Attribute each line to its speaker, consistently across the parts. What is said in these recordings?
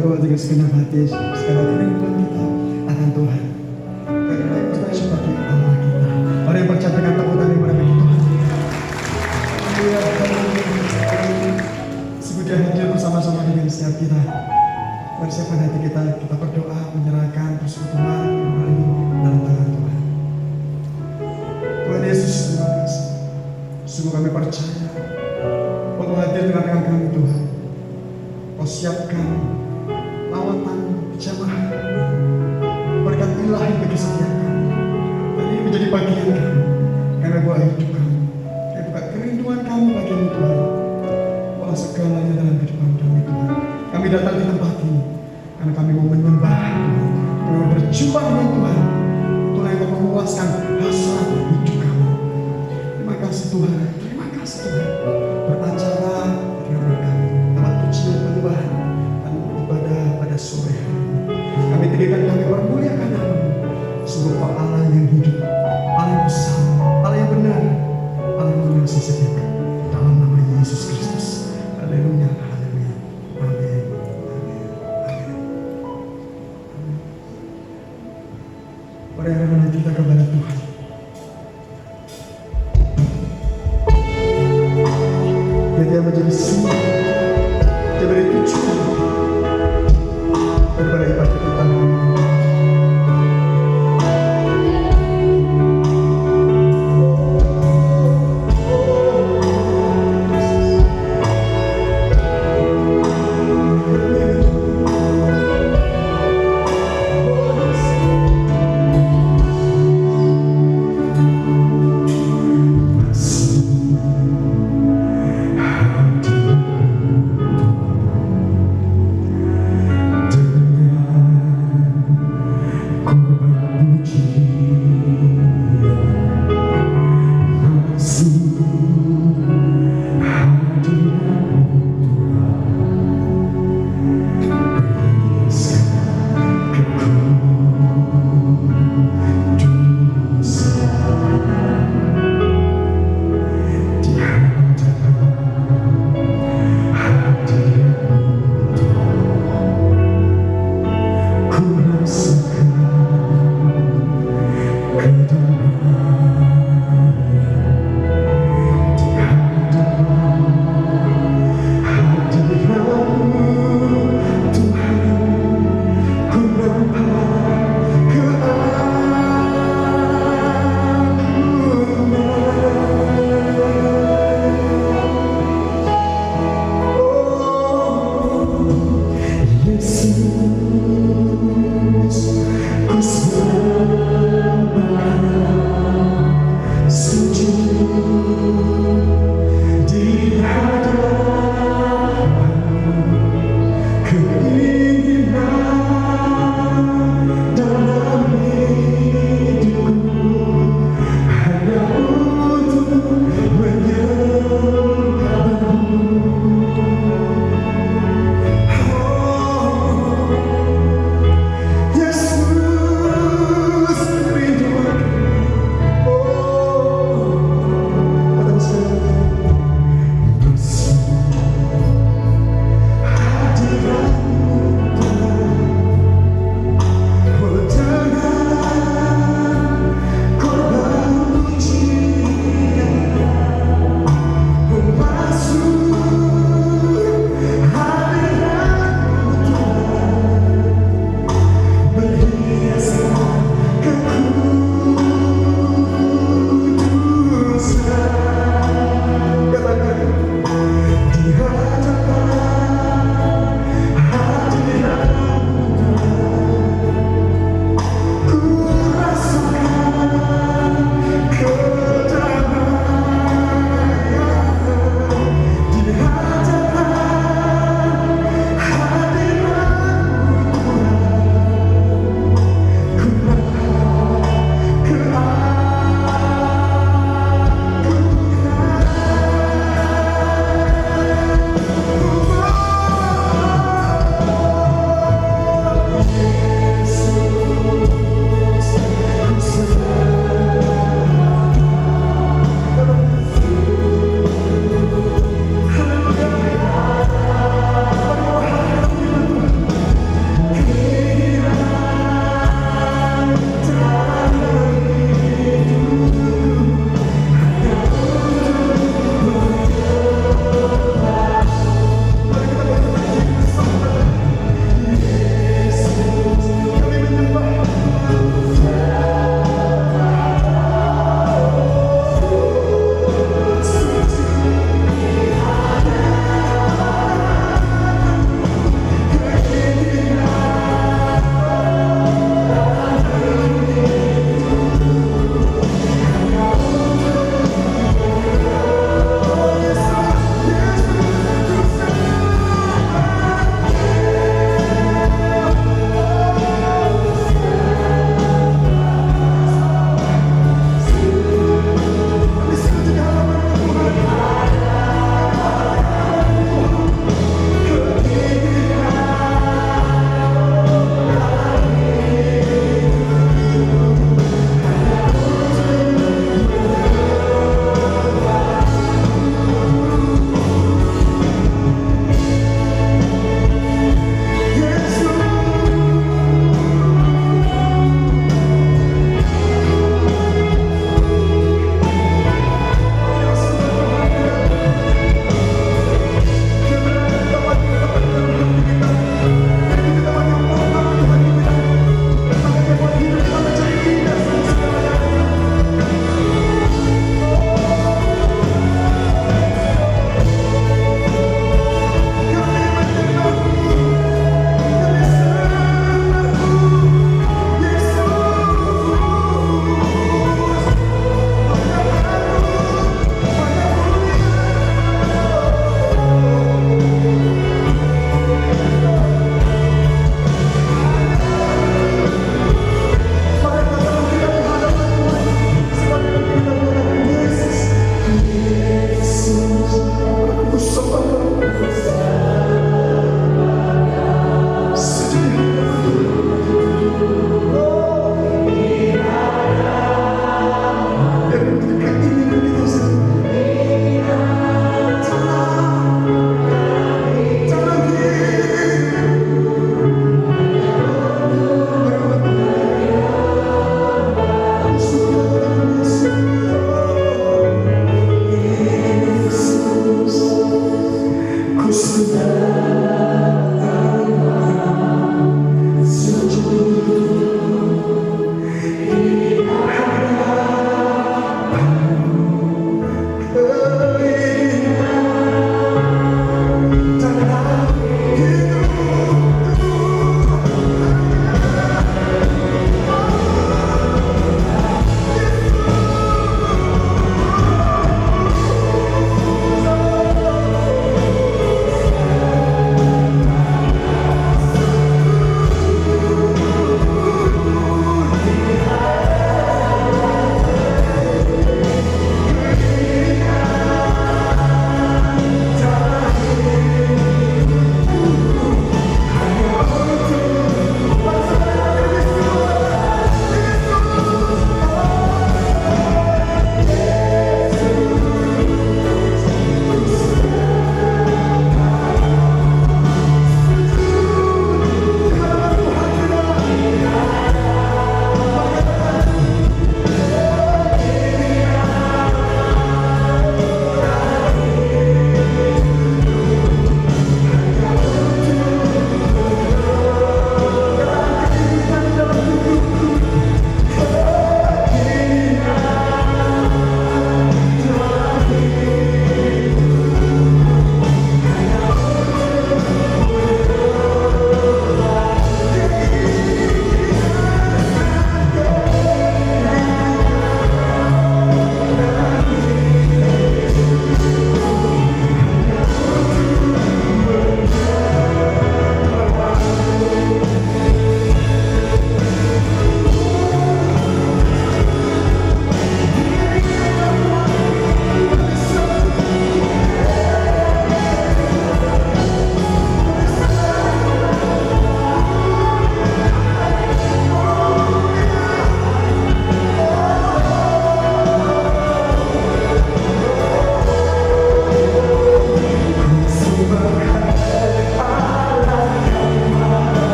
Speaker 1: berdoa dengan segenap hati, segala kerinduan kita akan Tuhan. Karena yang percaya sebagai Allah kita. Mari yang percaya dengan tepuk tangan kepada Tuhan. Sungguh Dia hadir bersama-sama dengan setiap kita. Mari siapkan hati kita berdoa, menyerahkan persekutuan kembali dalam tangan Tuhan. Tuhan Yesus, terima kasih. Sungguh kami percaya Kau hadir dengan tengah kami Tuhan. Kau siapkan lawatan jamaah berkat ilahi bagi setiap kami. Dan ini menjadi bagian kami. Kami buat hidup kami. Kami buka kerinduan kami bagimu Tuhan. Walau segalanya dalam kehidupan kami Tuhan. Kami datang di tempat ini karena kami mau menyembah Tuhan. Kami mau berjumpa dengan Tuhan. Itulah yang akan memuaskan hasrat hidup kami. Terima kasih Tuhan. Terima kasih Tuhan. Beracara dengan kami. Tempat pujian penyembahan dan ibadah pada sore hari ini. Kami tinggikan, kami permuliakan nama-Mu. Sungguh Kau Allah yang hidup, Allah yang besar, Allah yang benar, Allah yang mengasihi setiap kami. Dalam nama Yesus Kristus. Haleluya, haleluya. Amin. Mari kita kepada Tuhan. Dia menjadi sumber, Dia beri tujuan daripada ibadah kita.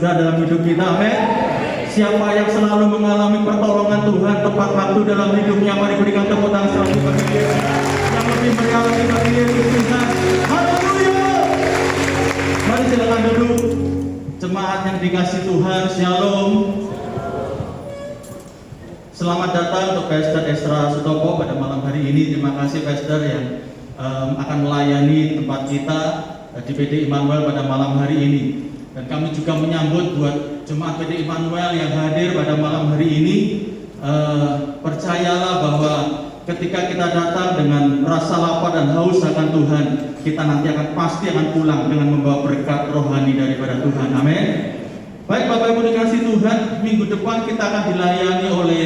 Speaker 2: anugerah dalam hidup kita. Amin. Siapa yang selalu mengalami pertolongan Tuhan tepat waktu dalam hidupnya, mari berikan tepuk tangan selalu bagi dia. Yang lebih meriah lagi bagi Yesus Tuhan. Haleluya. Mari silakan duduk. Jemaat yang dikasih Tuhan, Shalom. Selamat datang untuk Pastor Esra Sutopo pada malam hari ini. Terima kasih Pastor yang akan melayani tempat kita di PD Immanuel pada malam hari ini. Dan kami juga menyambut buat jemaat PD Immanuel yang hadir pada malam hari ini. Percayalah bahwa ketika kita datang dengan rasa lapar dan haus akan Tuhan, kita nanti pasti akan pulang dengan membawa berkat rohani daripada Tuhan. Amin. Baik Bapak Ibu dikasih Tuhan, minggu depan kita akan dilayani oleh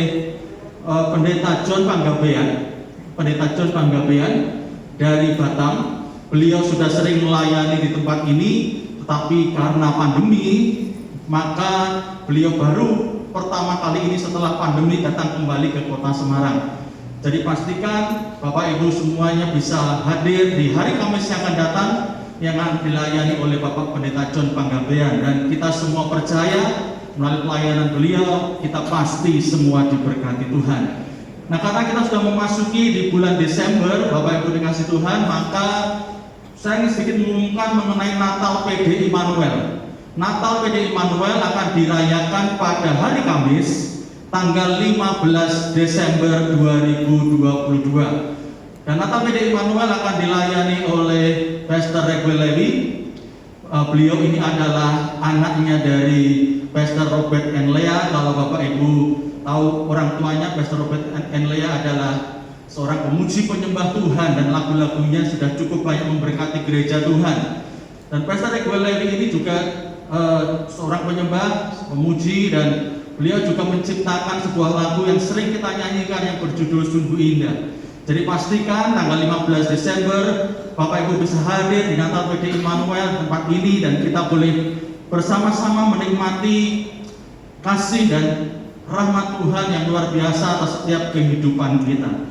Speaker 2: Pendeta John Panggabean. Pendeta John Panggabean dari Batam. Beliau sudah sering melayani di tempat ini, tetapi karena pandemi, maka beliau baru pertama kali ini setelah pandemi datang kembali ke kota Semarang. Jadi pastikan Bapak Ibu semuanya bisa hadir di hari Kamis yang akan datang, yang akan dilayani oleh Bapak Pendeta John Panggabean. Dan kita semua percaya melalui pelayanan beliau, kita pasti semua diberkati Tuhan. Nah, karena kita sudah memasuki di bulan Desember, Bapak Ibu dikasih Tuhan, maka saya ingin sedikit mengumumkan mengenai Natal PD Immanuel. Natal PD Immanuel akan dirayakan pada hari Kamis, tanggal 15 Desember 2022. Dan Natal PD Immanuel akan dilayani oleh Pastor Reguel Lewi. Beliau ini adalah anaknya dari Pastor Robert and Lea. Kalau Bapak Ibu tahu orang tuanya, Pastor Robert and Lea adalah seorang pemuji penyembah Tuhan dan lagu-lagunya sudah cukup banyak memberkati gereja Tuhan. Dan Pastor Reguel Lewi ini juga seorang penyembah, pemuji, dan beliau juga menciptakan sebuah lagu yang sering kita nyanyikan yang berjudul Sungguh Indah. Jadi pastikan tanggal 15 Desember Bapak Ibu bisa hadir di Natal PD Immanuel tempat ini, dan kita boleh bersama-sama menikmati kasih dan rahmat Tuhan yang luar biasa atas setiap kehidupan kita.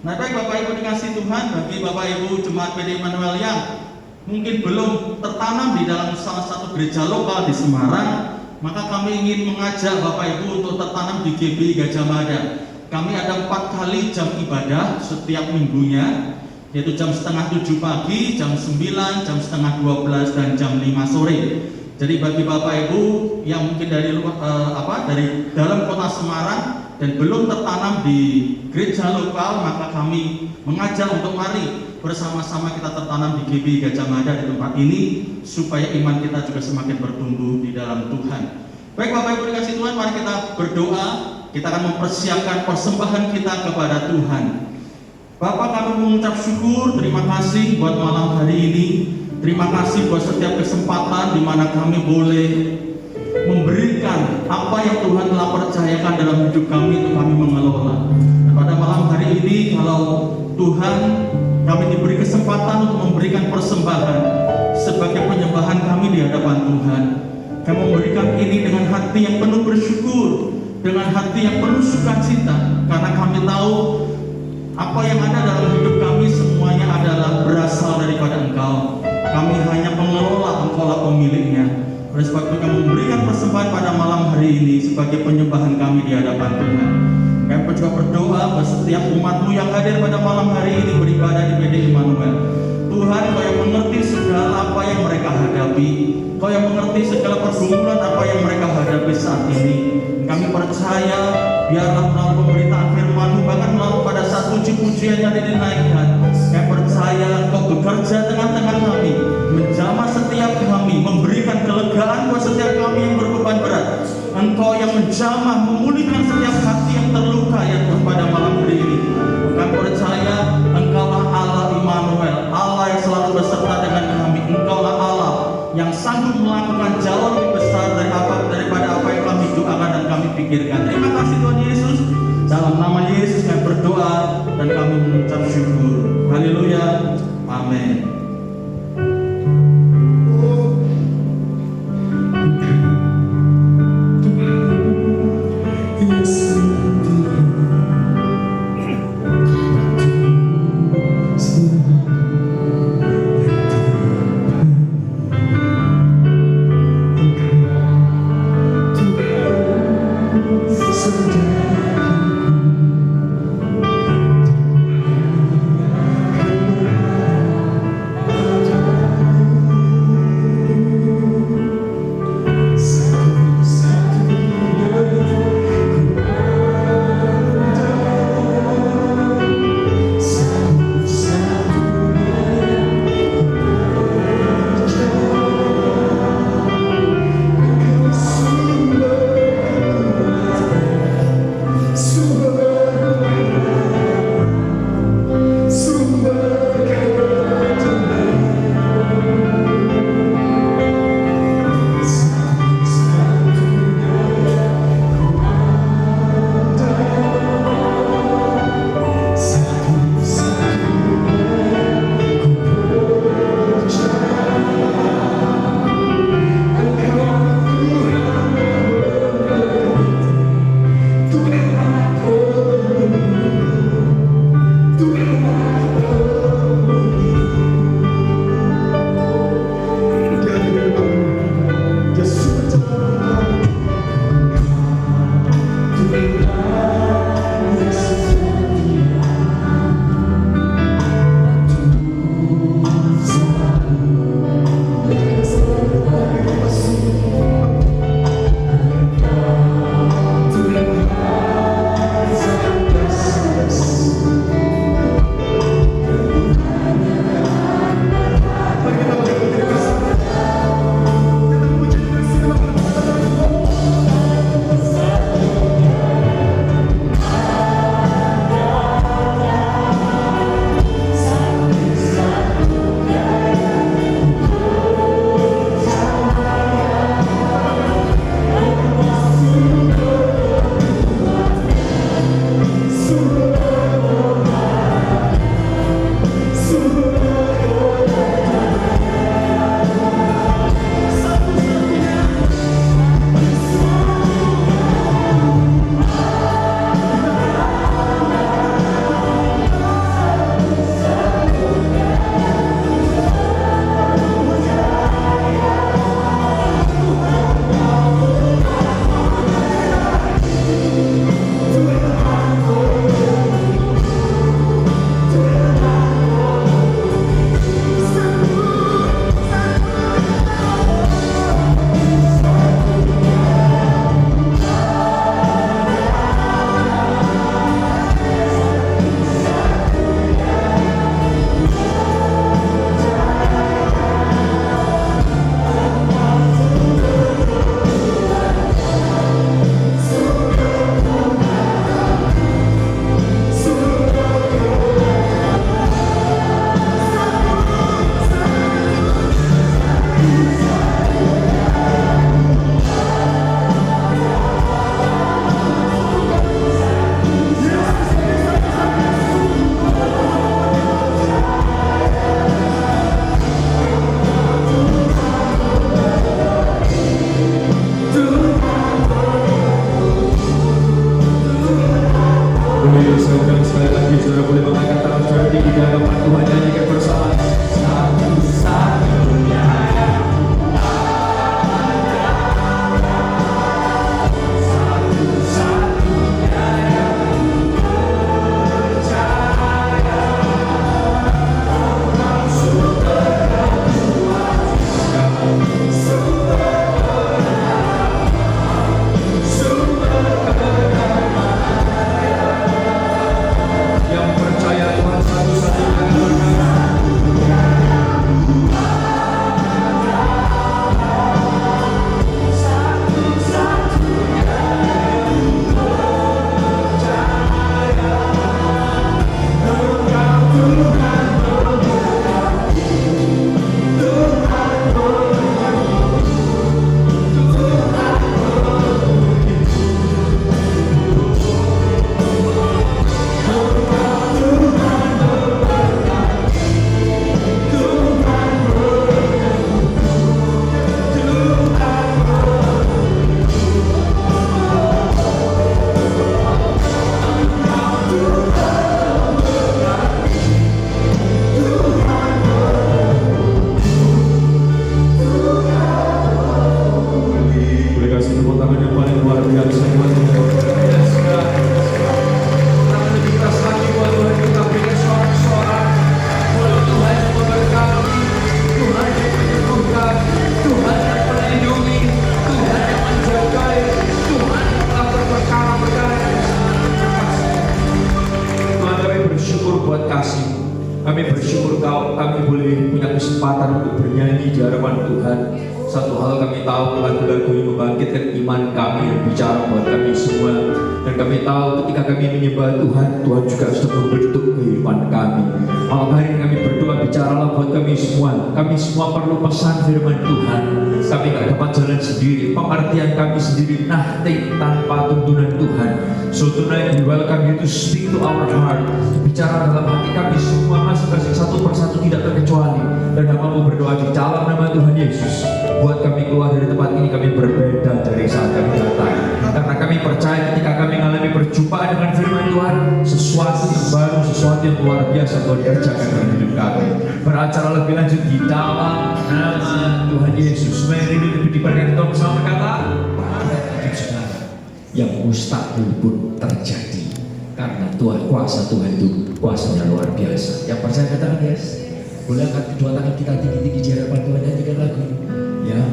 Speaker 2: Nah, baik Bapak Ibu dikasih Tuhan, bagi Bapak Ibu jemaat PD Immanuel yang mungkin belum tertanam di dalam salah satu gereja lokal di Semarang, maka kami ingin mengajak Bapak Ibu untuk tertanam di GBI Gajah Mada. Kami ada 4 kali jam ibadah setiap minggunya, yaitu jam setengah 7 pagi, jam 9, jam setengah 12, dan jam 5 sore. Jadi bagi Bapak Ibu yang mungkin dari dalam kota Semarang dan belum tertanam di gereja lokal, maka kami mengajak untuk mari bersama-sama kita tertanam di GBI Gajah Mada di tempat ini, supaya iman kita juga semakin bertumbuh di dalam Tuhan. Baik Bapak Ibu dikasih Tuhan, mari kita berdoa. Kita akan mempersiapkan persembahan kita kepada Tuhan. Bapak, kami mengucap syukur, terima kasih buat malam hari ini. Terima kasih buat setiap kesempatan di mana kami boleh memberikan apa yang Tuhan telah percayakan dalam hidup kami untuk kami mengelola. Dan pada malam hari ini, kalau Tuhan kami diberi kesempatan untuk memberikan persembahan sebagai penyembahan kami di hadapan Tuhan, kami memberikan ini dengan hati yang penuh bersyukur, dengan hati yang penuh sukacita, karena kami tahu apa yang ada dalam hidup kami semuanya adalah berasal daripada Engkau. Kami hanya pengelola, Engkaulah pemiliknya. Oleh sebab itu kami memberikan persembahan pada malam hari ini sebagai penyembahan kami di hadapan Tuhan. Kami juga berdoa buat setiap umat-Mu yang hadir pada malam hari ini beribadah di PD Immanuel. Tuhan, Kau yang mengerti segala apa yang mereka hadapi, Kau yang mengerti segala pergumulan apa yang mereka hadapi saat ini. Kami percaya, biarlah melalui pemberitaan firman-Mu, bahkan melalui pada saat puji-pujian yang dinaikkan, kami percaya Kau bekerja tengah-tengah kami, menjamah setiap kami, memberikan kelegaan buat setiap kami yang berbeban berat. Engkau yang menjamah, memulihkan setiap hati yang terluka ya Tuhan pada malam hari ini. Kami percaya Engkaulah Allah Immanuel, Allah yang selalu beserta dengan kami. Engkaulah Allah yang sanggup melakukan jauh lebih besar daripada apa yang kami doakan dan kami pikirkan. Terima kasih Tuhan Yesus. Dalam nama Yesus kami berdoa dan kami mengucap syukur. Haleluya. Amin.
Speaker 3: Boleh saya undang sekali lagi, saudara boleh mengangkat tangan saudara tinggi di hadapan Tuhan, nyanyikan bersama. Satu-satunya yang percaya Tuhan satu-satunya. Boleh kasih tepuk tangan yang paling luar biasa buat Tuhan. Tangan lebih keras lagi buat Tuhan, kita berikan sorak-sorak. Boleh Tuhan yang memberkati, Tuhan yang menyembuhkan, Tuhan yang melindungi, Tuhan yang menjaga, Tuhan yang melakukan perkara-perkara yang sangat terkasih. Tuhan, kami bersyukur buat kasih. Kami bersyukur kami boleh punya kesempatan untuk bernyanyi di hadapan Tuhan. Satu hal kami tahu, lagu-lagu ini membangkitkan iman kami dan bicara buat kami semua. Dan kami tahu ketika kami menyembah Tuhan, Tuhan juga sudah membentuk kehidupan kami. Malam hari ini kami berdoa, bicaralah buat kami semua. Kami semua perlu pesan firman Tuhan. Kami tidak dapat jalan sendiri, pengertian kami sendiri nothing tanpa tuntunan Tuhan. So tonight we welcome you to speak to our heart. Bicara dalam hati kami semua masing-masing satu persatu tidak terkecuali. Dan kami mau berdoa di dalam nama Tuhan Yesus. Buat kami keluar dari tempat ini, kami berbeda dari saat kami datang. Karena kami percaya ketika kami mengalami perjumpaan dengan firman Tuhan, sesuatu yang baru, sesuatu yang luar biasa Tuhan kerjakan dalam hidup kami. Beracara lebih lanjut di dalam nama Tuhan Yesus. Mari lebih diperhatikan kita bersama berkata, yang mustahil pun terjadi karena Tuhan, kuasa Tuhan itu kuasanya luar biasa. Yang percaya katakan yes. Boleh angkat kedua tangan kita tinggi-tinggi di hadapan Tuhan, nyanyikan lagu ini. Yang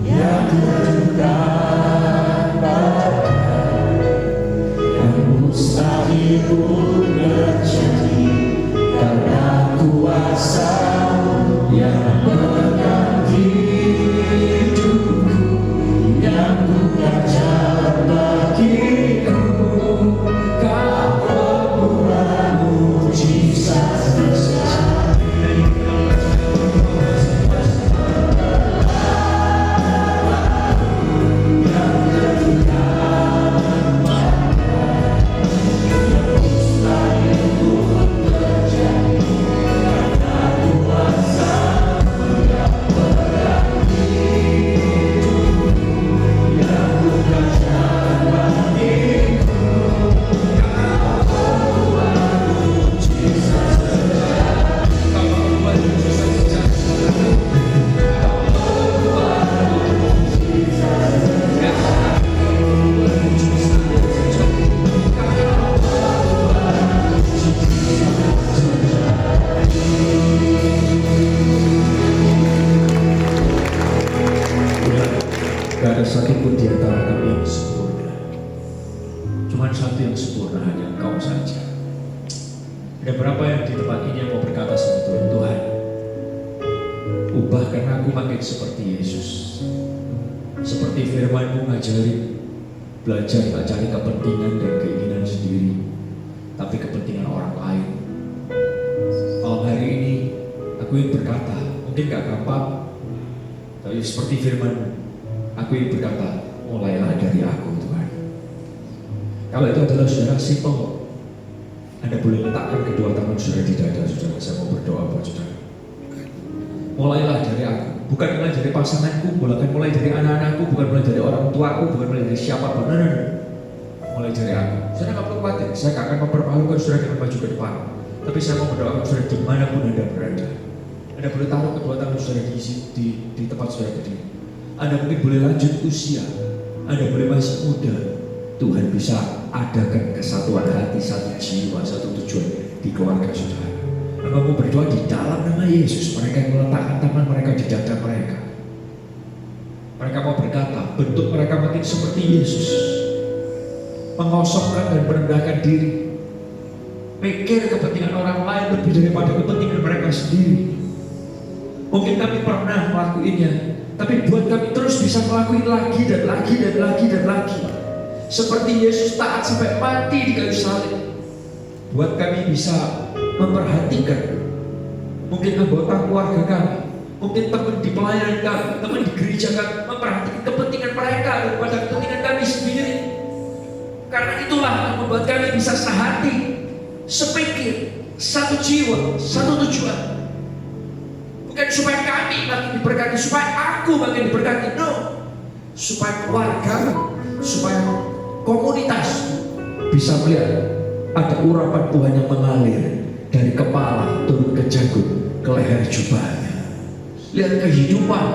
Speaker 3: yang tunjukkan yang mustahil pun terjadi karena kuasa yang pegang hidupku, yang bukan jalan bagiku. Kau pembuat mujizat besar. Gak ada satupun di antara kami yang sempurna. Cuma satu yang sempurna, hanya Engkau saja. Ada berapa yang di tempat ini yang mau berkata sama Tuhan, Tuhan, ubahkan aku makin seperti Yesus. Seperti firman-Mu ngajarin, belajar tak cari kepentingan dan keinginan sendiri, tapi kepentingan orang lain. Malam hari ini, aku ingin berkata, mungkin gak gampang, tapi seperti firman-Mu, aku ingin berkata, mulailah dari aku Tuhan. Kalau itu adalah saudara simple, Anda boleh letakkan kedua tangan saudara di dada saudara. Saya mau berdoa buat saudara. Mulailah dari aku. bukan mulai dari pasanganku, bukan mulai dari anak-anakku, bukan mulai dari orang tuaku, bukan mulai dari siapapun. No. Mulai dari aku. Saudara nggak perlu khawatir, saya nggak akan mempermalukan saudara dengan maju ke depan. Tapi saya mau mendoakan saudara dimanapun Anda berada. Anda boleh taruh kedua tangan saudara di tempat saudara berdiri. Anda mungkin boleh lanjut usia, Anda boleh masih muda. Tuhan bisa adakan kesatuan hati, satu jiwa, satu tujuan di keluarga saudara. Anda mau berdoa di dalam nama Yesus. Mereka yang meletakkan tangan mereka di dada mereka. Mereka mau berkata, bentuk mereka makin seperti Yesus, mengosongkan dan merendahkan diri, mikir kepentingan orang lain lebih daripada kepentingan mereka sendiri. Mungkin kami pernah melakukannya, tapi buat kami terus bisa melakukan lagi dan lagi dan lagi dan lagi. Seperti Yesus taat sampai mati di kayu salib. Buat kami bisa memperhatikan mungkin anggota keluarga kami, mungkin teman di pelayanan kami, teman di gereja kami, memperhatikan kepentingan mereka daripada kepentingan kami sendiri. Karena itulah yang membuat kami bisa sehati, sepikir, satu jiwa, satu tujuan. Bukan supaya kami makin diberkati, supaya aku makin diberkati, no. Supaya keluarga, supaya komunitas bisa melihat ada urapan Tuhan yang mengalir dari kepala turun ke janggut, ke leher jubahnya. Lihat kehidupan,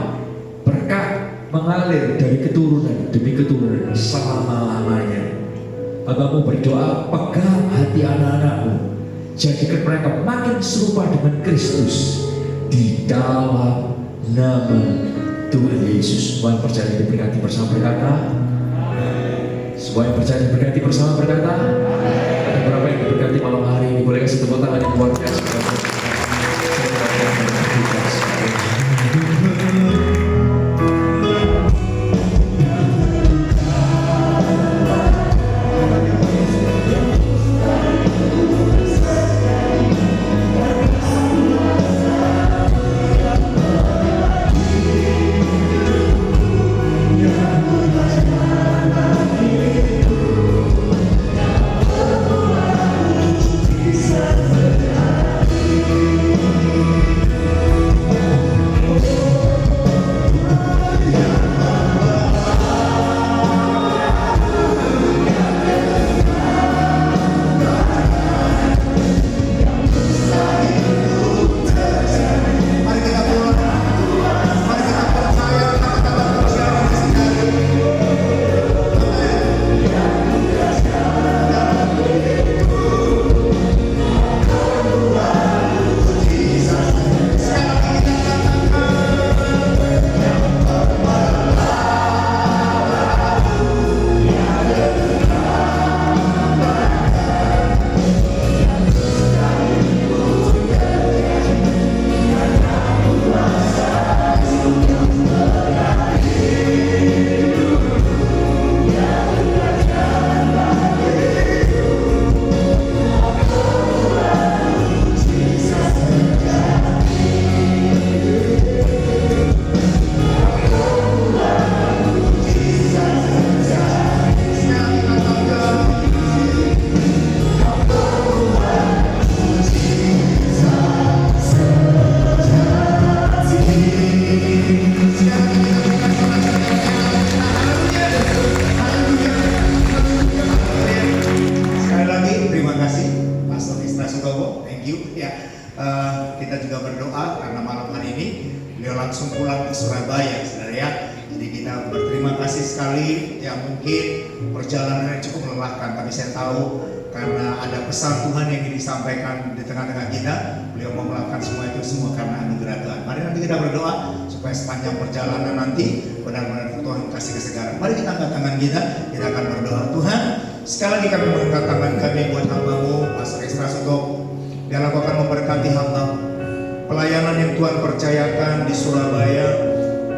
Speaker 3: berkat mengalir dari keturunan demi keturunan selama-lamanya. Bapamu berdoa, pegang hati anak-anakmu, jadikan mereka makin serupa dengan Kristus di dalam nama Tuhan Yesus. Semua yang percaya diberkati bersama berkata, semua yang percaya diberkati bersama berkata, ada berapa yang diberkati malam hari ini? Boleh kasih tepuk tangan yang luar biasa.
Speaker 1: Perjalanannya cukup melelahkan, tapi saya tahu karena ada pesan Tuhan yang ingin disampaikan di tengah-tengah kita, beliau mau melakukan semua itu semua karena anugerah Tuhan. Mari nanti kita berdoa supaya sepanjang perjalanan nanti benar-benar Tuhan kasih kesegaran. Mari kita angkat tangan kita akan berdoa. Tuhan, sekali lagi kami mengangkat tangan kami buat hamba-Mu, Pastor Extra Sutop. Biarlah Kau akan memberkati hamba pelayanan yang Tuhan percayakan di Surabaya.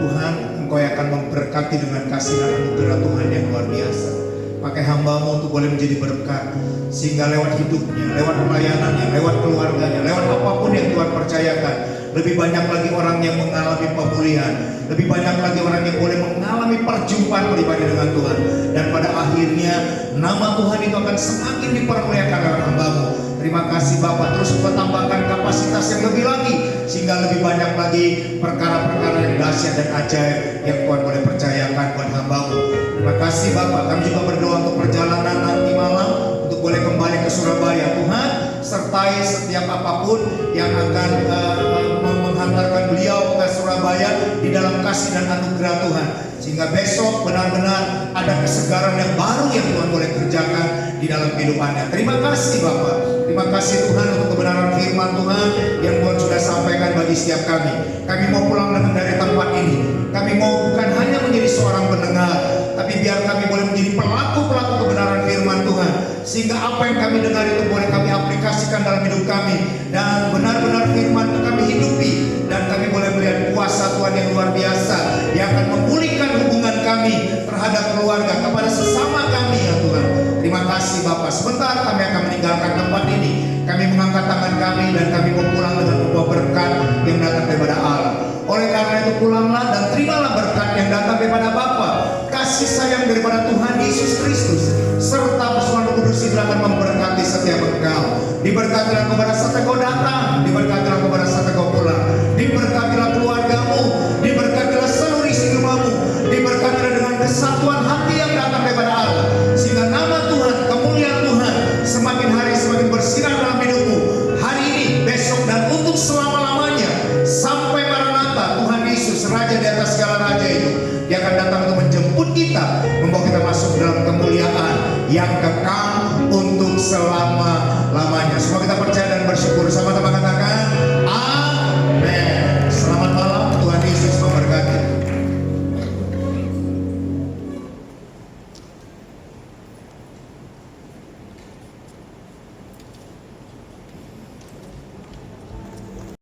Speaker 1: Tuhan, Engkau yang akan memberkati dengan kasih dan anugerah Tuhan yang luar biasa. Pakai hamba-Mu untuk boleh menjadi berkat, sehingga lewat hidupnya, lewat pelayanannya, lewat keluarganya, lewat apapun yang Tuhan percayakan, lebih banyak lagi orang yang mengalami pemulihan, lebih banyak lagi orang yang boleh mengalami perjumpaan pribadi dengan Tuhan, dan pada akhirnya nama Tuhan itu akan semakin dipermuliakan oleh hamba-Mu. Terima kasih Bapak, terus Kau tambahkan kapasitas yang lebih lagi
Speaker 4: sehingga lebih banyak lagi perkara-perkara yang dahsyat dan ajaib yang Tuhan boleh percayakan buat hamba-Mu. Terima kasih Bapak, kami juga berdoa untuk perjalanan nanti malam untuk boleh kembali ke Surabaya. Tuhan, sertai setiap apapun yang akan menghantarkan beliau ke Surabaya di dalam kasih dan anugerah Tuhan, sehingga besok benar-benar ada kesegaran yang baru yang Tuhan boleh kerjakan di dalam kehidupannya. Terima kasih Bapak, terima kasih Tuhan untuk kebenaran firman Tuhan yang Tuhan sudah sampaikan bagi setiap kami. Kami mau pulang dari tempat ini, kami mau bukan hanya menjadi seorang pendengar, tapi biar kami boleh menjadi pelaku-pelaku kebenaran firman Tuhan, sehingga apa yang kami dengar itu boleh kami aplikasikan dalam hidup kami, dan benar-benar firman itu kami hidupi, dan kami boleh melihat kuasa Tuhan yang luar biasa yang akan memulihkan hubungan kami terhadap keluarga, kepada sesama kami ya Tuhan. Terima kasih Bapak. Sebentar kami akan meninggalkan tempat ini, kami mengangkat tangan kami dan kami mau pulang dengan membawa berkat yang datang daripada Allah. Oleh karena itu pulanglah dan terimalah berkat yang datang daripada Bapa, kasih sayang daripada Tuhan Yesus Kristus, serta persekutuan Roh Kudus itu akan memberkati setiap engkau. Diberkatilah engkau pada saat engkau datang, diberkatilah engkau pada saat engkau pulang, diberkatilah keluargamu, diberkatilah seluruh isi rumahmu, diberkatilah dengan kesatuan hati yang datang daripada Allah, sehingga nama Tuhan, kemuliaan Tuhan semakin hari semakin bersinar dalam hidupmu hari ini, besok, dan untuk selama-lamanya sampai Maranatha. Tuhan Yesus Raja di atas segala raja itu, Dia akan datang untuk menjemput kita, membawa kita masuk dalam kemuliaan yang kekal untuk selama